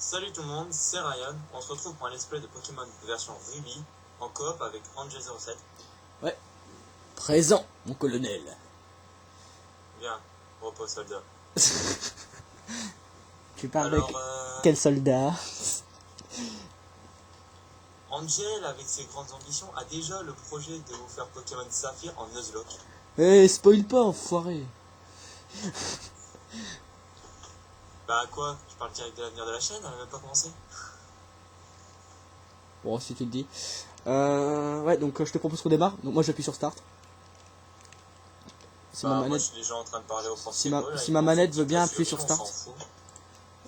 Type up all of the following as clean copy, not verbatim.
Salut tout le monde, c'est Ryan. On se retrouve pour un let's play de Pokémon version Ruby en coop avec Angel07. Ouais. Présent, mon colonel. Bien, repos soldat. Tu parles Alors, avec quel soldat? Angel, avec ses grandes ambitions, a déjà le projet de vous faire Pokémon Saphir en Nuzlocke. Eh, spoil pas, enfoiré. Bah quoi, je parle direct de l'avenir de la chaîne, elle a même pas commencé. Bon, si tu le dis. Ouais, donc je te propose qu'on démarre. Donc moi j'appuie sur Start. Si Bah ma moi je manette, suis déjà en train de parler au si professeur. ma manette veut bien appuyer sur Start.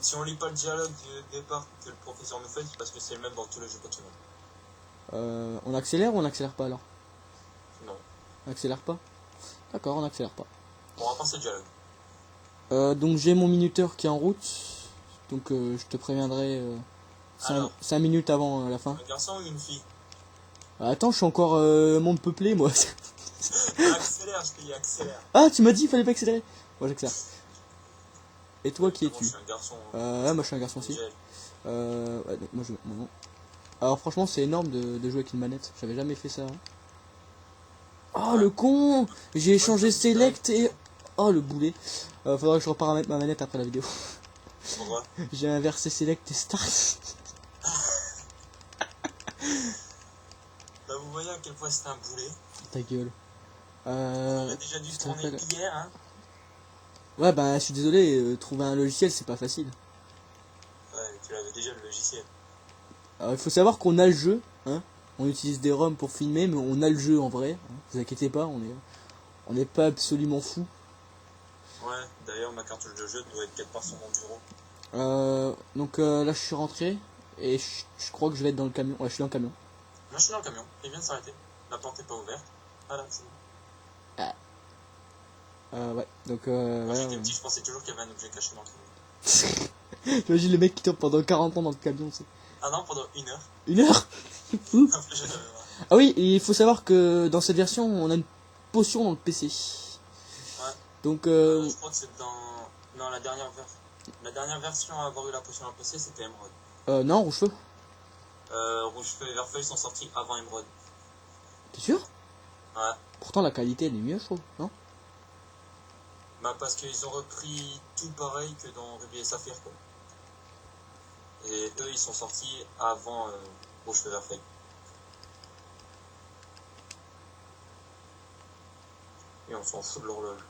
Si on lit pas le dialogue du départ que le professeur nous fait, c'est parce que c'est le même dans tous les jeux Pokémon. On accélère ou on accélère pas alors? Non. On accélère pas? D'accord, on accélère pas. On va passer le dialogue. Donc j'ai mon minuteur qui est en route. Donc je te préviendrai 5 minutes avant la fin. Un garçon ou une fille? Attends, je suis encore monde peuplé moi. Accélère, je te dis accélère. Ah, tu m'as dit il fallait pas accélérer. Moi j'accélère. Et toi qui es-tu? Je suis un garçon. Ouais, moi je suis un garçon aussi. Ouais, donc moi je mon nom. Alors franchement c'est énorme de jouer avec une manette. J'avais jamais fait ça. Oh le con! J'ai échangé Select et... Oh le boulet. Faudra que je repars à mettre ma manette après la vidéo. Pourquoi? J'ai inversé Select et Start. Bah vous voyez à quel point c'est un boulet. Ta gueule. On a déjà dû tourner hier, hein. Ouais bah je suis désolé, trouver un logiciel c'est pas facile. Ouais, tu l'avais déjà le logiciel. Alors il faut savoir qu'on a le jeu, hein. On utilise des ROM pour filmer, mais on a le jeu en vrai. Hein. Vous inquiétez pas, on n'est pas absolument fou. Ouais, d'ailleurs ma cartouche de jeu doit être quelque part sur mon bureau. Donc là je suis rentré et je crois que je vais être dans le camion. Ouais, je suis dans le camion. Moi je suis dans le camion, il vient de s'arrêter. La porte est pas ouverte. Voilà, c'est bon. Ouais, donc Quand ouais, j'étais petit, je pensais toujours qu'il y avait un objet caché dans le camion. J'imagine le mec qui tourne pendant 40 ans dans le camion, c'est... Ah non, pendant 1 heure. 1 heure. Fou. Après, j'en avais marre. Ah oui, et il faut savoir que dans cette version, on a une potion dans le PC. Ouais. Donc Je crois que c'est dans la dernière version. La dernière version à avoir eu la potion dans le PC, c'était Emerald. non, rouge feu. Rouge-Feu et Vert-Feuille sont sortis avant Emerald. T'es sûr? Ouais. Pourtant la qualité elle est mieux, je trouve, non? Bah parce qu'ils ont repris tout pareil que dans Ruby et Saphir, quoi. Et eux, ils sont sortis avant Rouge-Feu Vert-Feuille. Et on s'en fout de l'horloge.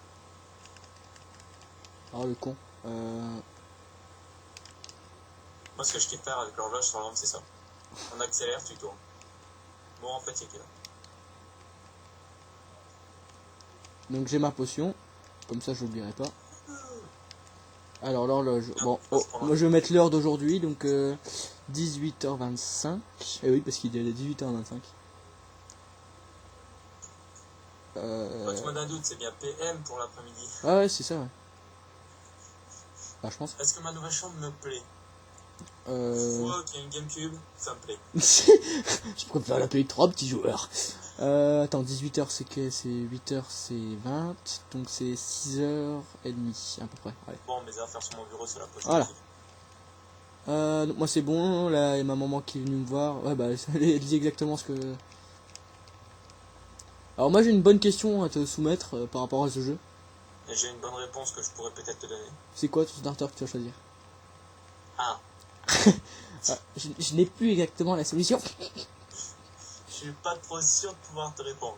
Ah le con. Moi, ce que je kiffe faire avec l'horloge sur l'arme, c'est ça. On accélère, tu tournes. Bon, en fait, c'est que là. Donc j'ai ma potion, comme ça je n'oublierai pas. Alors l'horloge, bon, moi je vais mettre l'heure d'aujourd'hui, donc 18h25. Eh oui, parce qu'il est 18h25. Bah, tu m'as d'un doute, c'est bien PM pour l'après-midi. Ah ouais, c'est ça, ouais. Bah je pense. Est-ce que ma nouvelle chambre me plaît? Fois qu'il y a une GameCube, ça me plaît. Je préfère l'appeler 3 petits joueurs. Attends, 18h c'est que c'est 8h c'est 20, donc c'est 6h30 à peu près. Ouais. Bon, mes affaires sur mon bureau, c'est la poche. Voilà. Donc moi c'est bon, là il y a ma maman qui est venue me voir. Ouais bah elle dit exactement ce que... Alors moi j'ai une bonne question à te soumettre par rapport à ce jeu. Et j'ai une bonne réponse que je pourrais peut-être te donner. C'est quoi ton starter que tu vas choisir? Ah. Je n'ai plus exactement la solution. Je suis pas trop sûr de pouvoir te répondre.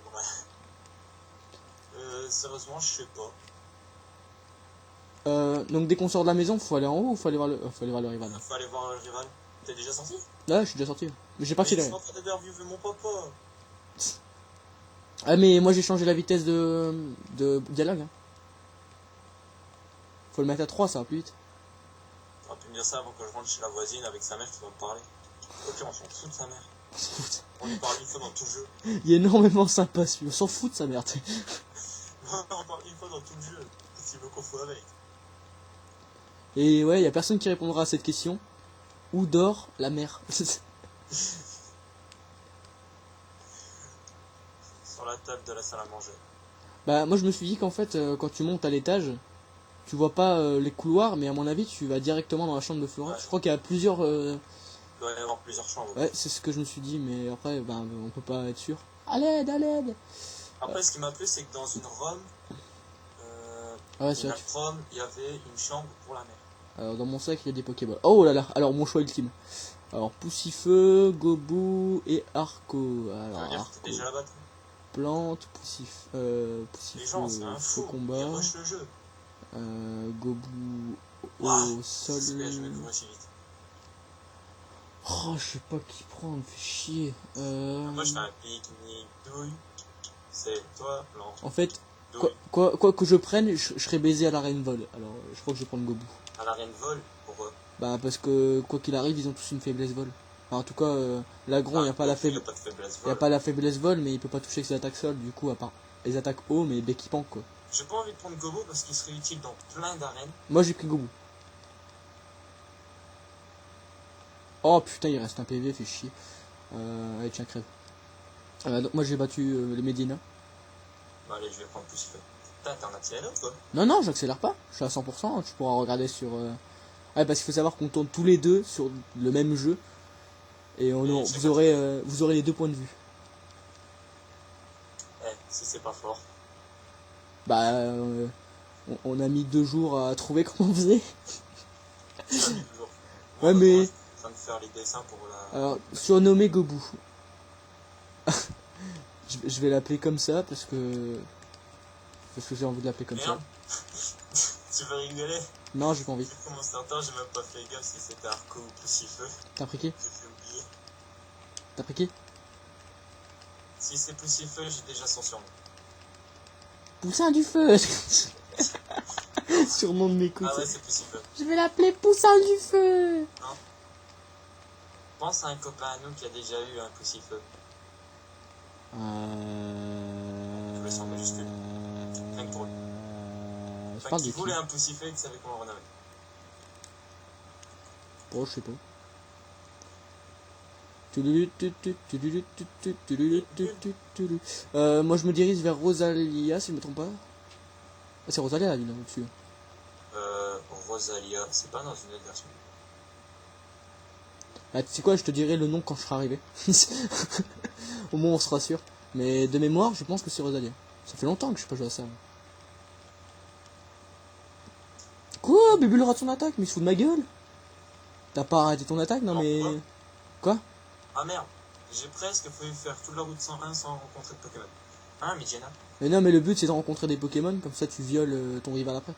Sérieusement, je sais pas. Donc dès qu'on sort de la maison, faut aller en haut ou faut aller voir le, faut aller voir le rival? Faut aller voir le rival. T'es déjà sorti? Là je suis déjà sorti. Mais j'ai pas accéléré. Je suis en train d'interviewer mon papa. Ah mais moi j'ai changé la vitesse de dialogue. Hein. Faut le mettre à 3, ça va plus vite. T'aurais pu me dire ça avant que je rentre chez la voisine avec sa mère qui va me parler. Ok, on s'en fout de sa mère. On lui parle une fois dans tout le jeu. Il est énormément sympa celui-là, on s'en fout de sa mère. On parle une fois dans tout le jeu. S'il veut qu'on fout avec. Et ouais, y a personne qui répondra à cette question. Où dort la mère? Sur la table de la salle à manger. Bah moi je me suis dit qu'en fait quand tu montes à l'étage, tu vois pas les couloirs, mais à mon avis, tu vas directement dans la chambre de Flora. Ouais. Je crois qu'il y a plusieurs. Il doit y avoir plusieurs chambres. Ouais, c'est ce que je me suis dit, mais après, ben, on peut pas être sûr. À l'aide, à l'aide. Après, ce qui m'a plu, c'est que dans une Rome, Ah ouais, c'est une vrai. autre Rome, il y avait une chambre pour la mère. Alors, dans mon sac, il y a des Pokéballs. Oh là là, alors mon choix ultime. Alors, Poussifeu, Gobu et Arco. Ça Alors, veut dire que Arco, t'es déjà là-bas, toi. Plante, Les Poussifeu, gens, c'est un feu fou. combat. Ils rushent le jeu. Gobu Waouh, au sol. c'est bien, je vais courir aussi vite. Oh, je sais pas qui prendre, fait chier. Moi, je fais un pique-nique douille. C'est toi, Blanc. En fait, Douille. quoi que je prenne, je serais baisé à la reine vol. Alors, je crois que je vais prendre Gobu. À la reine vol, pour eux. Bah, parce que quoi qu'il arrive, ils ont tous une faiblesse vol. Enfin, en tout cas, l'agron, il n'y a pas la Il n'y a faiblesse. pas de faiblesse Il y a vol. pas la faiblesse vol, mais il peut pas toucher que ses attaques sol, du coup, à part les attaques haut, mais bec qui panque, quoi. J'ai pas envie de prendre Gobo parce qu'il serait utile dans plein d'arènes. Moi, j'ai pris Gobu. Oh putain, il reste un PV, fait chier. Allez, tiens, crève. Donc, moi, j'ai battu le Medina. Bah, allez, je vais prendre plus feu. Putain, t'en as tiré l'autre, quoi. Non, non, j'accélère pas. Je suis à 100%. Tu pourras regarder sur. Ouais, parce qu'il faut savoir qu'on tourne tous les deux sur le même jeu. Et vous aurez les 2 points de vue. Si c'est pas fort. Bah, on a mis 2 jours à trouver comment on faisait. Ça met toujours. Ouais, mais. Je suis en train de faire les dessins pour la. Alors, surnommé Gobu. je vais l'appeler comme ça parce que j'ai envie de l'appeler comme Merde. Tu veux rigoler? ça. Non, j'ai pas envie. J'ai commencé un temps, j'ai même pas fait gaffe si c'était Arco ou Poussifeu. T'as pris qui? J'ai fait oublier. T'as pris qui? Si c'est Poussifeu, j'ai déjà son surnom. Poussin du feu. Surnom de mes coups. Ah ouais, c'est Poussifeu. Je vais l'appeler Poussin du feu. Pense à un copain à nous qui a déjà eu un Poussifeu. Je le sens en majuscule. Rien que pour lui. Je Enfin, parle qui de qui? voulait un Poussifeu et qui savait comment le renommer. Oh, je sais pas. Moi je me dirige vers Rosalia si je me trompe pas. Ah, c'est Rosalia la ville au-dessus. Rosalia, c'est pas dans une autre version. Ah, tu sais quoi, je te dirai le nom quand je serai arrivé. Au moins on sera sûr. Mais de mémoire, je pense que c'est Rosalia. Ça fait longtemps que je sais pas joué à ça. Quoi? Bébé le rat de son attaque, mais il se fout de ma gueule. T'as pas arrêté ton attaque? Non Non, mais. quoi? Quoi? Ah merde, j'ai presque failli faire toute la route 101 sans rencontrer de Pokémon. Hein, Midiana? Mais non, mais le but c'est de rencontrer des Pokémon, comme ça tu violes ton rival après.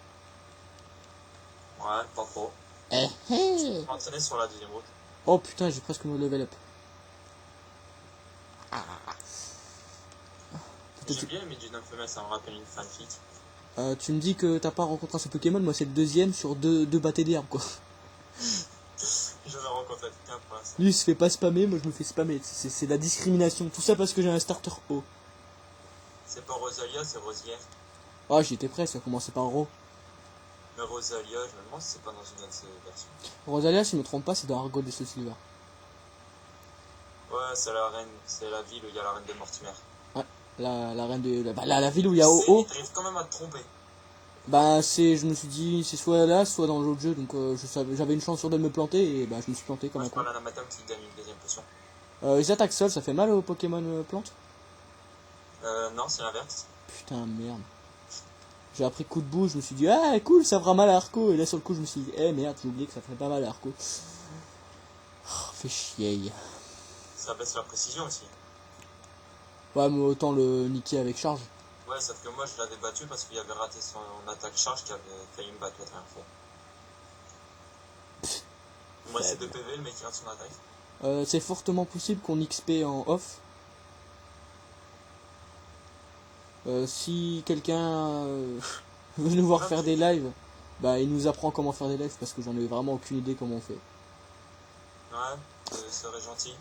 Ouais, pas trop. Eh Je vais m'entraîner sur la deuxième route. Oh putain, j'ai presque mon level up. J'aime bien les Midget femelles, ça me rappelle une fanfic. Tu me dis que t'as pas rencontré ce Pokémon, moi c'est le deuxième sur deux bâtés d'herbe quoi. Je vais rencontrer quelqu'un pour l'instant. Lui il se fait pas spammer, moi je me fais spammer. C'est de la discrimination. Tout ça parce que j'ai un starter haut. C'est pas Rosalia, c'est Rosière. Ah, j'y étais prêt, ça commençait par Ro. Mais Rosalia, je me demande si c'est pas dans une autre version. Rosalia, si je me trompe pas, c'est dans Argot de Soul Silver. Ouais, c'est la reine, c'est la ville où il y a la reine de Mortimer. La reine de. La ville où il y a Tu sais, OO. il arrive quand même à te tromper. Bah, je me suis dit, c'est soit là, soit dans l'autre jeu. Donc, j'avais une chance sur deux de me planter et bah, je me suis planté comme Moi, un je con. parle à la madame qui gagne une deuxième potion. Les attaques seules, ça fait mal aux Pokémon plantes? Non, c'est l'inverse. Putain, merde. J'ai appris coup de bout, je me suis dit, ah cool, ça fera mal à Arco. Et là, sur le coup, je me suis dit, eh merde, j'ai oublié que ça ferait pas mal à Arco. Oh, fait chier. Ça baisse la précision aussi. Ouais, mais autant le niquer avec charge. Ouais, sauf que moi je l'avais battu parce qu'il avait raté son attaque charge qui avait failli me battre la dernière fois. Moi c'est 2 PV, le mec qui rate son attaque. C'est fortement possible qu'on XP en off. Si quelqu'un veut nous voir faire des lives, bah il nous apprend comment faire des lives parce que j'en ai vraiment aucune idée comment on fait. Ouais, ce serait gentil.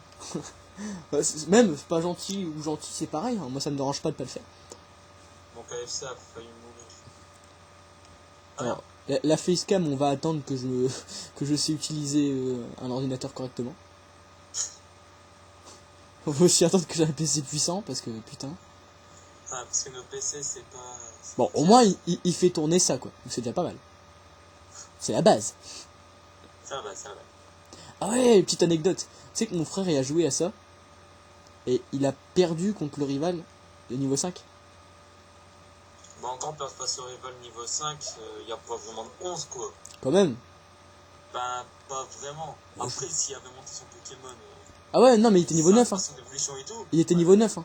Même pas gentil ou gentil c'est pareil, hein. Moi ça me dérange pas de pas le faire. Mon KFC a failli mourir. Alors, la facecam on va attendre que je sais utiliser un ordinateur correctement. On va aussi attendre que j'ai un PC puissant parce que putain. Ah, parce que nos PC c'est pas... Bon au moins il fait tourner ça quoi, donc c'est déjà pas mal. C'est la base. Ça va, ça va. Ah ouais, petite anecdote. Tu sais que mon frère il a joué à ça. Et il a perdu contre le rival de niveau 5. Bon, encore perdre face au rival niveau 5, il n'y a pas vraiment de 11 quoi. Quand même. Ben, pas vraiment. Après, s'il avait monté son Pokémon. Ah ouais, non, mais il était niveau 9. Hein. Son évolution et tout. Il était niveau 9. Hein.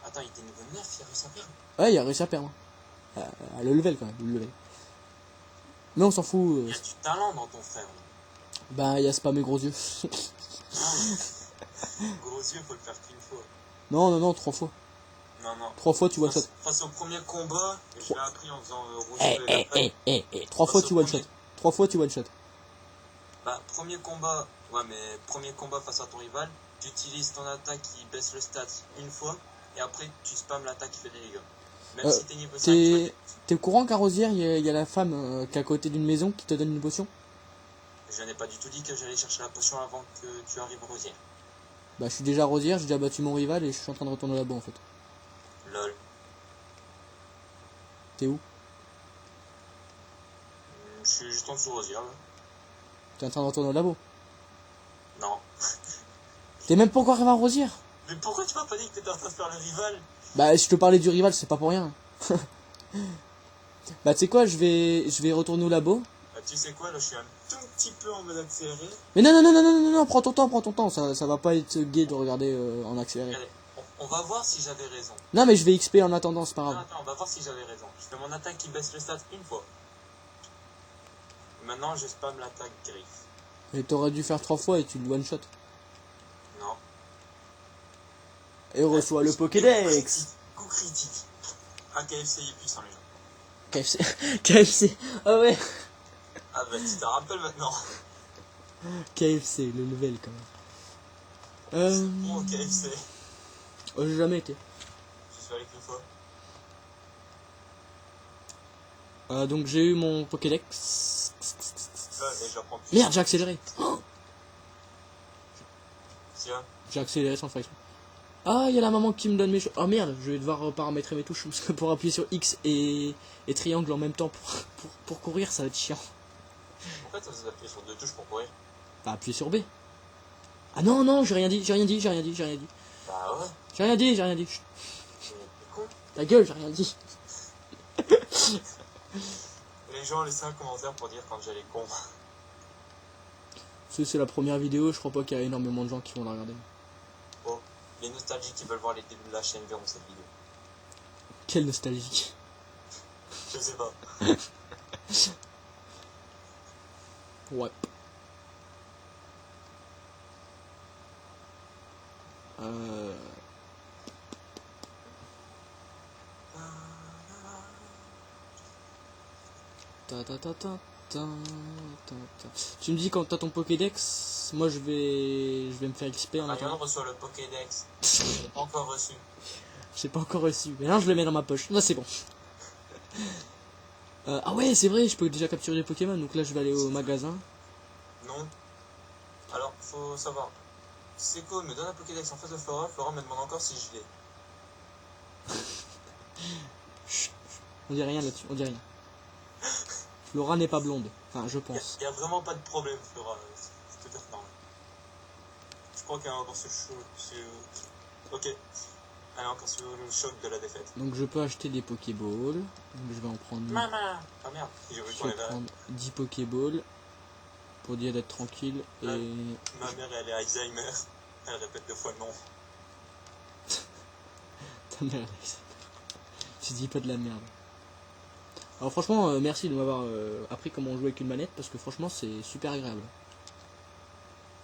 Attends, il était niveau 9, il a réussi à perdre. Ouais, il a réussi à perdre. À le level quand même. Le level. Mais on s'en fout. Il y a du talent dans ton frère. Bah, il y a spam gros yeux. Gros yeux, faut le faire qu'une fois. Non, 3 fois. Non, non. 3 fois tu one shot. Face au premier combat, je l'ai appris en faisant rouge et 3 fois tu one shot. 3 fois tu one shot. Bah, premier combat, ouais, mais premier combat face à ton rival, tu utilises ton attaque qui baisse le stat une fois, et après tu spams l'attaque qui fait des dégâts. Même si t'es niveau 5. T'es au courant qu'à Rosière, il y a la femme qui est à côté d'une maison qui te donne une potion? Je n'ai pas du tout dit que j'allais chercher la potion avant que tu arrives à Rosière. Bah, je suis déjà à Rosière, j'ai déjà battu mon rival et je suis en train de retourner là-bas en fait. Lol. T'es où? Je suis juste en dessous Rosière là. T'es en train de retourner au labo? Non. T'es même pas encore arrivé à Rosière? Mais pourquoi tu m'as pas dit que t'étais en train de faire le rival? Bah, si je te parlais du rival, c'est pas pour rien. Bah, tu sais quoi, je vais retourner au labo. Bah, tu sais quoi, là je suis un tout petit peu en mode accéléré. Mais non, prends ton temps, ça va pas être gai de regarder en accéléré. Allez, on va voir si j'avais raison. Non, mais je vais XP en attendant, c'est pas grave. Attends, on va voir si j'avais raison. Je fais mon attaque qui baisse le stat une fois. Maintenant, je spam l'attaque griffe. Et t'aurais dû faire 3 fois et tu le one shot. Non. Et reçois le Pokédex. Coup critique. Ah, KFC, il est puissant, les gens. KFC. KFC. Ah ouais. Ah, bah, tu te rappelles maintenant. KFC, le level quand même. Bon, KFC. Oh, j'ai jamais été. Je suis allé qu'une fois. Donc j'ai eu mon Pokédex. Et j'apprends plus. Merde, j'ai accéléré. Tiens. J'ai accéléré sans faire exprès. Ah, il y a la maman qui me donne mes choses. Oh merde, je vais devoir paramétrer mes touches. Parce que pour appuyer sur X et triangle en même temps pour courir, ça va être chiant. Pourquoi t'as appuyé sur 2 touches pour courir? Bah, appuyer sur B. Ah non, j'ai rien dit. Bah ouais. J'ai rien dit. Chut. T'es con. Ta gueule, j'ai rien dit. Les gens laissaient un commentaire pour dire quand j'allais con. C'est la première vidéo, je crois pas qu'il y a énormément de gens qui vont la regarder. Oh, les nostalgiques qui veulent voir les débuts de la chaîne verront cette vidéo. Quelle nostalgie. Je sais pas. Ouais. Tu me dis quand t'as ton Pokédex, moi je vais me faire XP en Rien attendant. reçoit le Pokédex. Je l'ai pas encore reçu. J'ai pas encore reçu. Mais non, je le mets dans ma poche. Là, c'est bon. Ah ouais, c'est vrai, je peux déjà capturer des Pokémon. Donc là, je vais aller au magasin. Non. Alors, faut savoir. C'est cool, me donne un Pokédex en face de Flora. Flora me demande encore si je l'ai. On dit rien là-dessus, on dit rien. Flora n'est pas blonde. Enfin, je pense. Y a vraiment pas de problème, Flora. C'est tout à fait normal. Je crois qu'elle est encore sous le choc. Ok. Elle est encore sous le choc de la défaite. Donc je peux acheter des Pokéballs. Donc je vais en prendre. Maman. Ah merde. J'ai vu Je qu'on vais avait. prendre 10 Pokéballs. Pour dire d'être tranquille. Et. Ma mère, elle est Alzheimer. Elle répète 2 fois le nom. Ta mère, tu dis pas de la merde. Alors franchement, merci de m'avoir appris comment jouer avec une manette, parce que franchement c'est super agréable.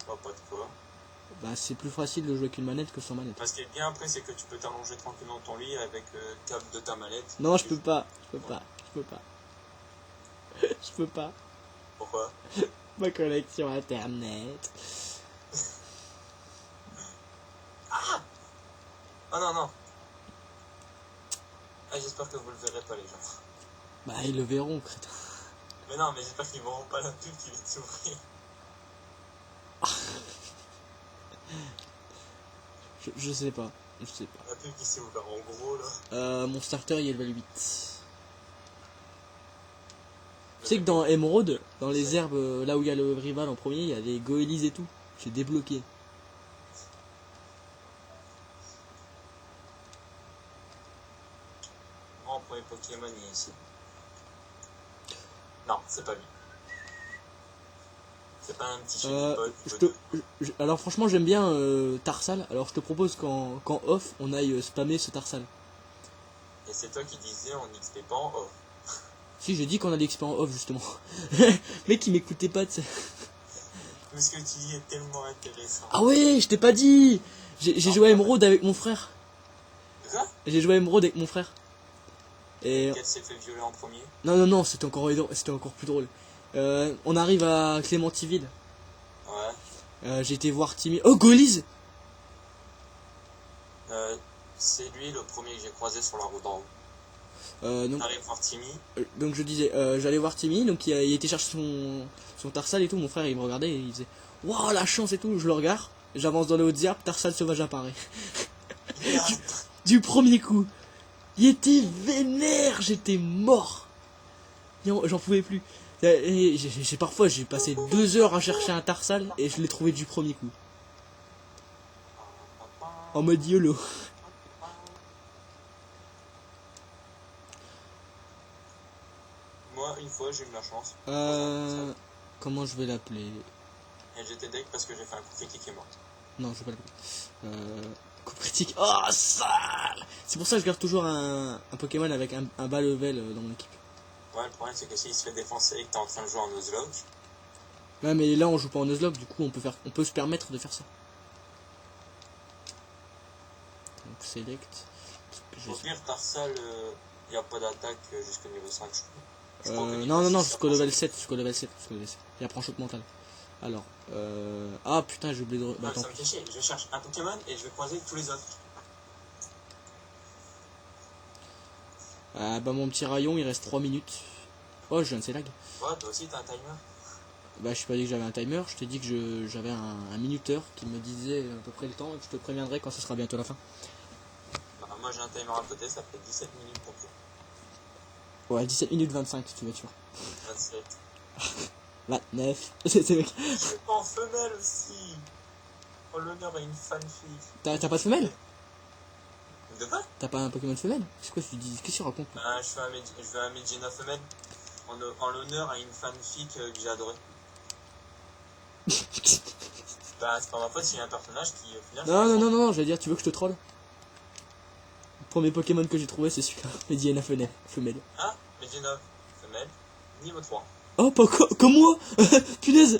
Oh, pas de quoi. Bah c'est plus facile de jouer avec une manette que sans manette. Ce qui est bien après, c'est que tu peux t'allonger tranquillement dans ton lit avec le câble de ta mallette. Non, je peux pas. Je peux pas. Pourquoi? Ma connexion internet. Ah! Oh non. Ah, j'espère que vous le verrez pas, les gens. Bah ils le verront, crétin. Mais non, mais j'espère qu'ils verront pas la pub qui vient de s'ouvrir. Je sais pas. La pub qui s'est ouverte en gros là. Mon starter il est level 8. Tu sais que dans Emerald, dans les herbes, là où il y a le rival en premier, il y a des goélies et tout. J'ai débloqué. Mon premier Pokémon il est ici. Non, c'est pas lui. C'est pas un petit Shiny Alors franchement j'aime bien Tarsal. Alors je te propose qu'en off on aille spammer ce Tarsal. Et c'est toi qui disais on XP pas en off. Si j'ai dit qu'on allait XP en off justement. Mec il m'écoutait pas de ça. Mais ce que tu dis est tellement intéressant. Ah ouais, je t'ai pas dit. J'ai joué à Emerald avec mon frère. Quoi? J'ai joué à Emerald avec mon frère. Et Quel s'est fait violer en premier? non, c'était encore plus drôle. On arrive à Clémentiville. Ouais. J'ai été voir Timmy. Oh Golise. C'est lui le premier que j'ai croisé sur la route en haut. Donc, T'arrives voir Timmy. donc je disais, j'allais voir Timmy, donc il était chercher son Tarsal et tout, mon frère il me regardait et il disait waouh la chance et tout, je le regarde, j'avance dans les hautes herbes, Tarsal sauvage apparaît. du premier coup. Il était vénère, j'étais mort. J'en pouvais plus. Et parfois j'ai passé 2 heures à chercher un Tarsal et je l'ai trouvé du premier coup. En mode YOLO. Moi, une fois, j'ai eu de la chance. Comment je vais l'appeler? Et j'étais deck parce que j'ai fait un coup critique et mort. Non, je vais pas l'appeler. Coup critique. Oh, sale! C'est pour ça que je garde toujours un Pokémon avec un bas level dans mon équipe. Ouais, le problème, c'est que s'il se fait défoncer et que t'es en train de jouer en Nuzlocke. Ouais, mais là, on joue pas en Nuzlocke, du coup, on peut se permettre de faire ça. Donc, select. Au pire, Tarsal, il n'y a pas d'attaque jusqu'au niveau 5, je crois. Non, jusqu'au level 7, Il apprend choc mental. Alors, ah putain, j'ai oublié de... Bah, ça me fait chier, je cherche un Pokémon et je vais croiser tous les autres. Ah bah mon petit rayon, il reste 3 minutes. Oh, je viens de ces lag. Ouais, toi aussi t'as un timer? Bah je t'ai pas dit que j'avais un timer, je t'ai dit que j'avais un minuteur qui me disait à peu près le temps et que je te préviendrai quand ce sera bientôt la fin. Bah, moi j'ai un timer à côté, ça fait 17 minutes pour toi. Ouais, 17 minutes 25 si tu veux être sûr. 27. 29. C'est mec. Je suis pas en femelle aussi. Oh, l'honneur à une fanfic. T'as pas de femelle? De quoi? T'as pas un Pokémon femelle? C'est quoi tu dis? Qu'est-ce que tu racontes? Je fais un Medjana femelle en l'honneur à une fanfic que j'ai adoré. Bah c'est pas ma faute s'il y a un personnage qui au final... Non, je vais dire, tu veux que je te troll? Le premier Pokémon que j'ai trouvé c'est celui-là, Mediana femelle. Ah, Medjana femelle, niveau 3. Oh, pas comme moi. Punaise.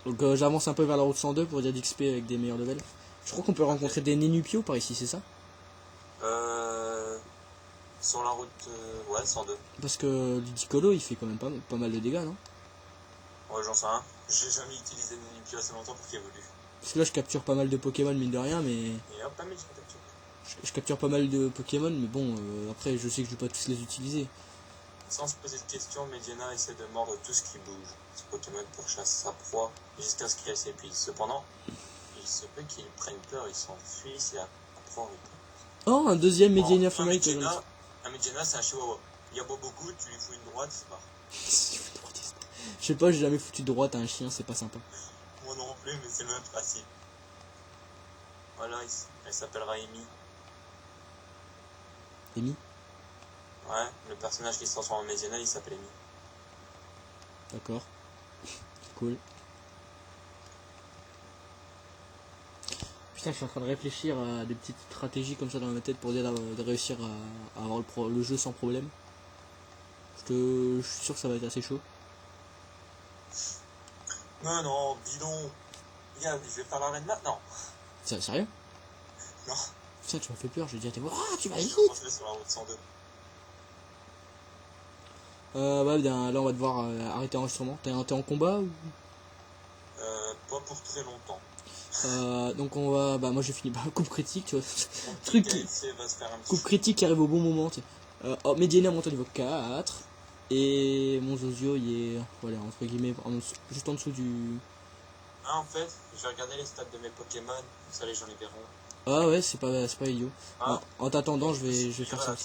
Donc j'avance un peu vers la route 102 pour dire d'XP avec des meilleurs levels. Je crois qu'on peut rencontrer des Nenupio par ici, c'est ça? Sur la route... ouais, 102. Parce que Ludicolo il fait quand même pas mal de dégâts, non? Ouais, j'en sais rien. J'ai jamais utilisé Nenupio assez longtemps pour qu'il évolue. Parce que là je capture pas mal de Pokémon mine de rien, mais... Et hop, pas mis, Je capture pas mal de Pokémon, mais bon, après je sais que je vais pas tous les utiliser. Sans se poser de questions, Mediana essaie de mordre tout ce qui bouge. Ce Pokémon pourchasse sa proie jusqu'à ce qu'elle s'épuise. Cependant, il se peut qu'il prenne peur, il s'enfuit si la proie répond. Oh, un deuxième Mediana femelle. Un Mediana, c'est un chihuahua. Il y a pas beaucoup, tu lui fous une droite, c'est pas. Je sais pas, j'ai jamais foutu de droite à un chien, c'est pas sympa. Moi non plus, mais c'est le même principe. Voilà, elle s'appellera Amy. Amy? Ouais, le personnage qui se transforme en Mediana, il s'appelle Amy. D'accord. Cool. Putain, je suis en train de réfléchir à des petites stratégies comme ça dans ma tête pour dire de réussir à avoir le jeu sans problème. Je suis sûr que ça va être assez chaud. Non, dis donc. Regarde, je vais faire l'arène maintenant. Sérieux? Non. Putain, tu m'as fait peur, j'ai dit à tes voix, ah, tu vas vite! Je vais sur la route 102. Ouais, bien, là on va devoir arrêter l'enregistrement. T'es en combat ou? Pas pour très longtemps. Donc on va, bah moi j'ai fini, coupe critique, tu vois. Truc qui... Coupe critique qui arrive au bon moment, tu sais. Oh, Mediana monte au niveau 4. Et mon Zozio il est, voilà, entre guillemets, juste en dessous du... Ah, en fait, je vais regarder les stats de mes Pokémon, ça les gens les verront. Ah ouais, c'est pas idiot. Ah. En t'attendant, je vais faire ça.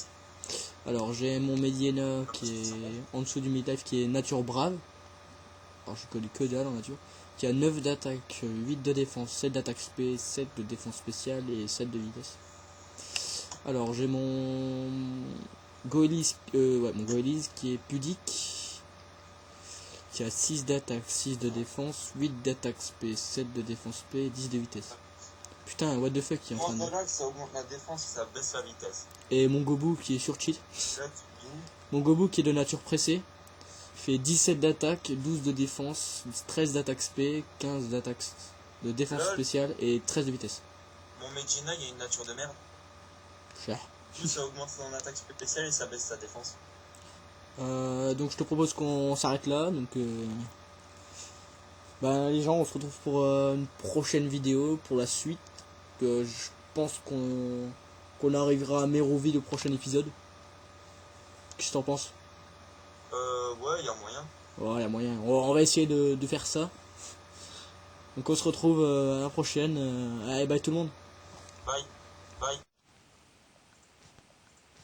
Alors j'ai mon Mediana qui est en dessous du midlife qui est nature brave. Alors je connais que dalle en nature. Qui a 9 d'attaque, 8 de défense, 7 d'attaque spé, 7 de défense spéciale et 7 de vitesse. Alors j'ai mon Goelis, mon Goelis qui est pudique. Qui a 6 d'attaque, 6 de défense, 8 d'attaque spé, 7 de défense spé et 10 de vitesse. Putain, what the fuck qui est en train de... Là, ça augmente la défense et ça baisse la vitesse. Et mon Gobu qui est sur cheat. Là, tu doubles. Mon Gobu qui est de nature pressée. Fait 17 d'attaque, 12 de défense, 13 d'attaque spé, 15 d'attaque de défense spéciale et 13 de vitesse. Mon Medina, il y a une nature de merde. Cher. Du coup, ça augmente son attaque spéciale et ça baisse sa défense. Donc je te propose qu'on s'arrête là. Donc les gens, on se retrouve pour une prochaine vidéo, pour la suite. Je pense qu'on arrivera à Méroville au prochain épisode. Qu'est-ce que t'en penses? Ouais, il y a moyen. Ouais, il y a moyen. On va essayer de faire ça. Donc on se retrouve à la prochaine. Allez, bye tout le monde. Bye. Bye.